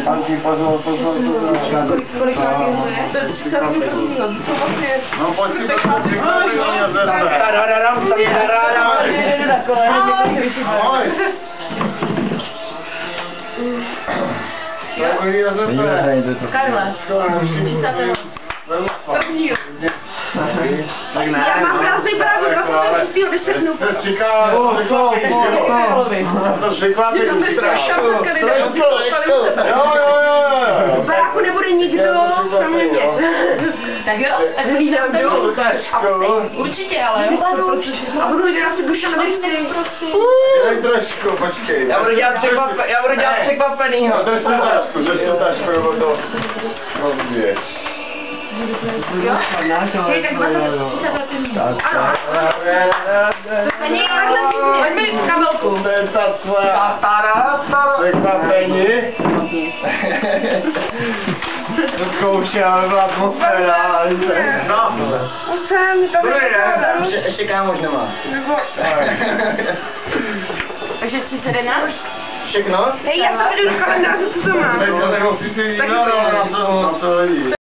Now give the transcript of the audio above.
Tanky, pozor. Kolik nějaký je? To je 30 minut, to vlastně... No pojď si to Karle, 30. Prvního. Tak ne. Já mám krásný právě 26. vyseknu. To říká, to říká, že tam je šapatka, v baráku nebude nikdo, kromě mě. Tak jo, tak hlídám dolů. Určitě, ale jo. A budu dělat si duša na věci. Dělej trošku, počkej. Já budu dělat překvapenýho. Drž tu tašku, nebo to rozbiješ. Jo? Hej, tak 20 minut. Ano. Není takhle, pojďme jít kabelku. To je ta tvoja překvapení. Zkoušel v atmosféra. No. Musím, to bude. Ještě kámoš nemá. Takže 31? Všechno? Hej, já to jdu do kalendáře, co to mám. Tak to si na to lidi.